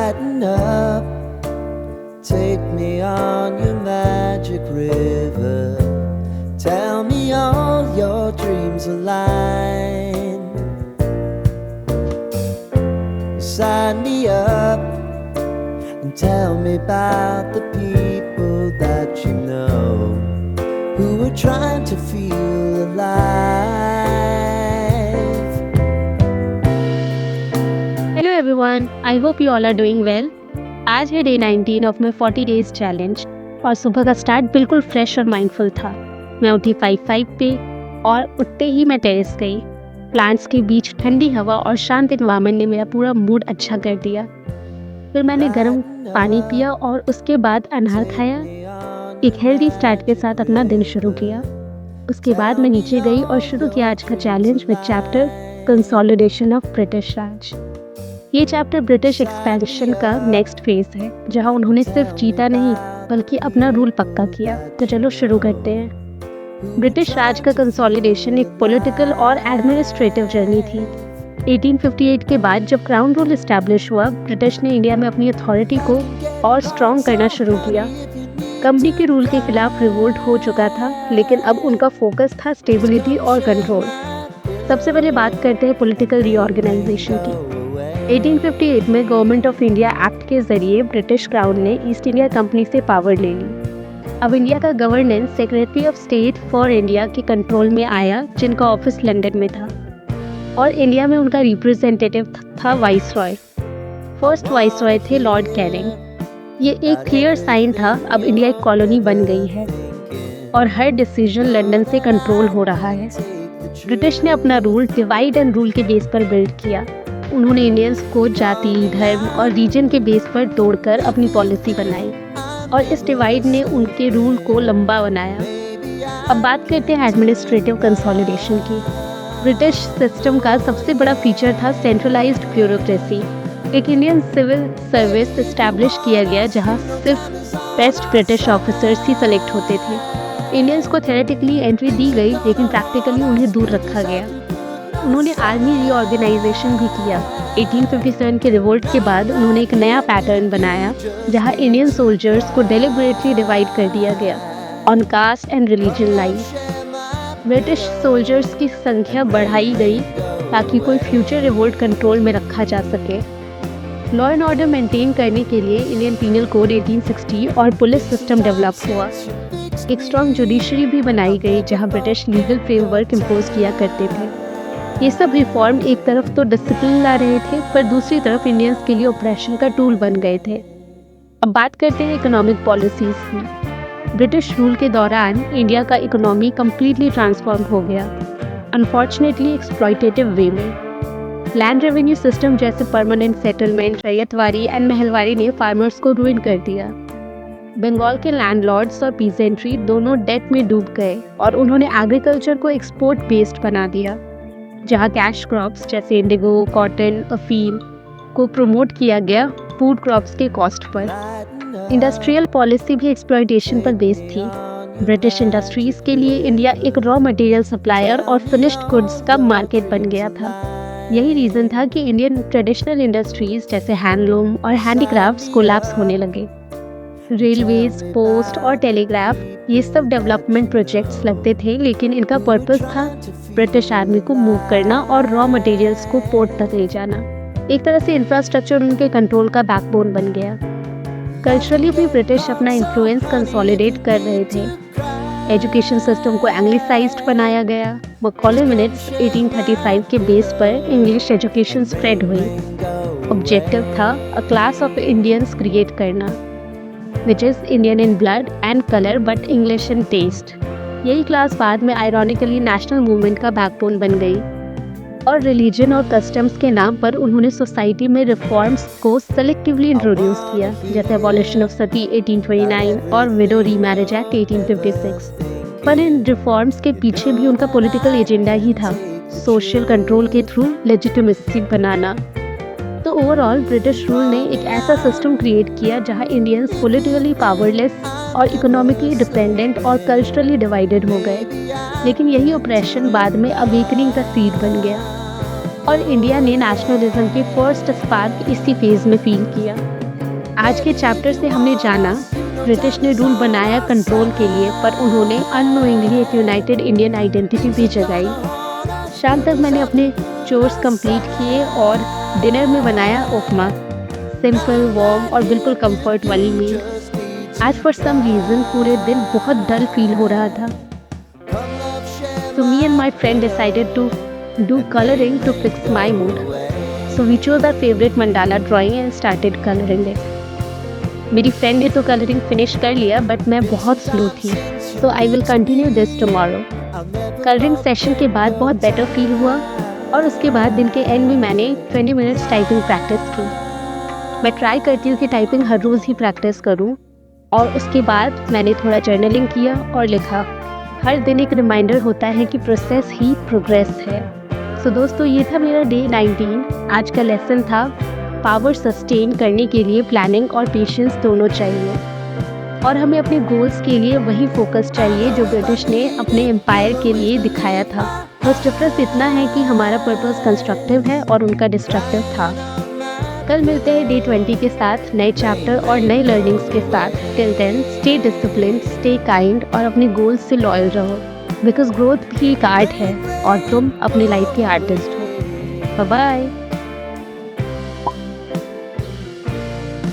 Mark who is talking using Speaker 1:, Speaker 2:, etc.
Speaker 1: Lighten up, take me on your magic river. Tell me all your dreams align. Sign me up and tell me about the people that you know who are trying to feel alive.
Speaker 2: Hello everyone, I hope you all are doing well. आज है day 19 of my 40 days challenge और सुबह का start बिल्कुल fresh और mindful था। मैं उठी 5:05 पे और उठते ही मैं टेरेस गई। प्लांट्स के बीच ठंडी हवा और शांत एनवायरनमेंट ने मेरा पूरा मूड अच्छा कर दिया। फिर मैंने गर्म पानी पिया और उसके बाद अनार खाया। एक हेल्दी स्टार्ट के साथ अपना दिन शुरू किया। उसके बाद मैं नीचे गई और शुरू किया आज का challenge with chapter consolidation of British Raj. ये चैप्टर ब्रिटिश एक्सपेंशन का नेक्स्ट फेज है, जहां उन्होंने सिर्फ जीता नहीं बल्कि अपना रूल पक्का किया। तो चलो शुरू करते हैं। ब्रिटिश राज का कंसोलिडेशन एक पॉलिटिकल और एडमिनिस्ट्रेटिव जर्नी थी। 1858 के बाद जब क्राउन रूल इस्टेब्लिश हुआ, ब्रिटिश ने इंडिया में अपनी अथॉरिटी को और स्ट्रॉन्ग करना शुरू किया। कंपनी के रूल के खिलाफ रिवोल्ट हो चुका था, लेकिन अब उनका फोकस था स्टेबिलिटी और कंट्रोल। सबसे पहले बात करते हैं पॉलिटिकल रीऑर्गेनाइजेशन की। 1858 में गवर्नमेंट ऑफ इंडिया एक्ट के जरिए ब्रिटिश क्राउन ने ईस्ट इंडिया कंपनी से पावर ले ली। अब इंडिया का governance secretary of state for India के कंट्रोल में आया, जिनका ऑफिस लंदन में था, और इंडिया में उनका रिप्रेजेंटेटिव था वाइसरॉय। फर्स्ट वाइसरॉय थे लॉर्ड कैनिंग। ये एक क्लियर साइन था, अब इंडिया एक कॉलोनी बन गई है और हर डिसीजन लंदन से कंट्रोल हो रहा है। ब्रिटिश ने अपना रूल डिवाइड एंड रूल के बेस पर बिल्ड किया। उन्होंने इंडियंस को जाति, धर्म और रीजन के बेस पर तोड़कर अपनी पॉलिसी बनाई और इस डिवाइड ने उनके रूल को लंबा बनाया। अब बात करते हैं एडमिनिस्ट्रेटिव कंसोलिडेशन की। ब्रिटिश सिस्टम का सबसे बड़ा फीचर था सेंट्रलाइज्ड ब्यूरोक्रेसी। एक इंडियन सिविल सर्विस इस्टेब्लिश किया गया, जहां सिर्फ बेस्ट ब्रिटिश ऑफिसर्स ही सेलेक्ट होते थे। इंडियंस को थ्योरेटिकली एंट्री दी गई, लेकिन प्रैक्टिकली उन्हें दूर रखा गया। उन्होंने आर्मी रीऑर्गेनाइजेशन भी किया। 1857 के रिवोल्ट के बाद उन्होंने एक नया पैटर्न बनाया, जहां इंडियन सोल्जर्स को डेलिबरेटली डिवाइड कर दिया गया on caste and religion lines. British soldiers की संख्या बढ़ाई गई ताकि कोई फ्यूचर रिवोल्ट कंट्रोल में रखा जा सके। लॉ एंड ऑर्डर मेंटेन करने के लिए इंडियन पीनल कोड 1860 और पुलिस सिस्टम डेवलप हुआ। एक स्ट्रॉन्ग जुडिशरी भी बनाई गई, जहां ब्रिटिश लीगल फ्रेमवर्क इम्पोज किया करते थे। ये सब रिफॉर्म एक तरफ तो डिसिप्लिन ला रहे थे, पर दूसरी तरफ इंडियंस के लिए ऑपरेशन का टूल बन गए थे। अब बात करते हैं इकोनॉमिक पॉलिसीज की। ब्रिटिश रूल के दौरान इंडिया का इकोनॉमी कम्प्लीटली ट्रांसफॉर्म हो गया, अनफॉर्चुनेटली एक्सप्लॉयटेटिव वे में। लैंड रेवेन्यू सिस्टम जैसे permanent settlement, ryotwari and Mahalwari ने फार्मर्स को रूइन कर दिया। बंगाल के लैंडलॉर्ड्स और पीजेंट्री दोनों डेट में डूब गए और उन्होंने एग्रीकल्चर को एक्सपोर्ट बेस्ड बना दिया, जहां कैश क्रॉप्स जैसे इंडिगो, कॉटन, अफीम को प्रमोट किया गया फूड क्रॉप्स के कॉस्ट पर। इंडस्ट्रियल पॉलिसी भी एक्सप्लॉयटेशन पर बेस्ड थी। ब्रिटिश इंडस्ट्रीज के लिए इंडिया एक रॉ मटेरियल सप्लायर और फिनिश्ड गुड्स का मार्केट बन गया था। यही रीज़न था कि इंडियन ट्रेडिशनल इंडस्ट्रीज जैसे हैंडलूम और हैंडीक्राफ्ट्स कोलैप्स होने लगे। रेलवेज, पोस्ट और टेलीग्राफ, ये सब डेवलपमेंट प्रोजेक्ट्स लगते थे, लेकिन इनका पर्पस था ब्रिटिश आर्मी को मूव करना और रॉ मटेरियल्स को पोर्ट तक ले जाना। एक तरह से इंफ्रास्ट्रक्चर उनके कंट्रोल का बैकबोन बन गया। कल्चरली भी ब्रिटिश अपना इन्फ्लुएंस कंसोलिडेट कर रहे थे। एजुकेशन सिस्टम को एंग्लिसाइज्ड बनाया गया। मैकॉले मिनट्स 1835 के बेस पर इंग्लिश एजुकेशन स्प्रेड हुई। ऑब्जेक्टिव था अ क्लास ऑफ इंडियंस क्रिएट करना, which is Indian in blood and color but English in taste। यही क्लास बाद में आयरॉनिकली नेशनल मूवमेंट का बैकबोन बन गई और रिलीजन और कस्टम्स के नाम पर उन्होंने सोसाइटी में रिफॉर्म्स को सेलेक्टिवली इंट्रोड्यूस किया, जैसे अबॉलिशन ऑफ सती 1829 और विडो रीमैरिज एक्ट 1856। पर इन रिफॉर्म्स के पीछे भी उनका पॉलिटिकल एजेंडा ही था, सोशल कंट्रोल के थ्रू लेजिटिमेसी बनाना। तो ओवरऑल ब्रिटिश रूल ने एक ऐसा सिस्टम क्रिएट किया जहां इंडियंस पॉलिटिकली पावरलेस और इकोनॉमिकली डिपेंडेंट और कल्चरली डिवाइडेड हो गए। लेकिन यही ऑपरेशन बाद में अवेकनिंग का सीड बन गया। और इंडिया ने नेशनलिज्म के फर्स्ट स्पार्क इसी फेज में फील किया। आज के चैप्टर से हमने जाना ब्रिटिश ने रूल बनाया कंट्रोल के लिए, पर उन्होंने अननोइंगली एक यूनाइटेड इंडियन आइडेंटिटी भी जगाई। शाम तक मैंने अपने चोर्स कंप्लीट किए और डिनर में बनाया उपमा, सिंपल, वार्म और बिल्कुल कंफर्ट वाली मील। आज फॉर सम रीज़न पूरे दिन बहुत डल फील हो रहा था। So me and my friend decided to do coloring to fix my mood. So we chose our favorite mandala drawing and started coloring it. मेरी फ्रेंड ने तो कलरिंग फिनिश कर लिया बट मैं बहुत स्लो थी। So I will continue this tomorrow. Colouring session के बाद बहुत बेटर फील हुआ और उसके बाद दिन के एंड में मैंने 20 मिनट्स टाइपिंग प्रैक्टिस की। मैं ट्राई करती हूँ कि टाइपिंग हर रोज़ ही प्रैक्टिस करूँ और उसके बाद मैंने थोड़ा जर्नलिंग किया और लिखा। हर दिन एक रिमाइंडर होता है कि प्रोसेस ही प्रोग्रेस है। सो दोस्तों, ये था मेरा डे 19। आज का लेसन था पावर सस्टेन करने के लिए प्लानिंग और पेशेंस दोनों चाहिए और हमें अपने गोल्स के लिए वही फोकस चाहिए जो ब्रिटिश ने अपने एम्पायर के लिए दिखाया था। बस डिफरेंस इतना है कि हमारा पर्पस कंस्ट्रक्टिव है और उनका डिस्ट्रक्टिव था। कल मिलते हैं डे 20 के साथ नए चैप्टर और नए लर्निंग्स के साथ। Till then stay discipline, stay kind और अपने गोल्स से लॉयल रहो, बिकॉज ग्रोथ भी एक आर्ट है और तुम अपनी लाइफ के आर्टिस्ट हो। Bye bye.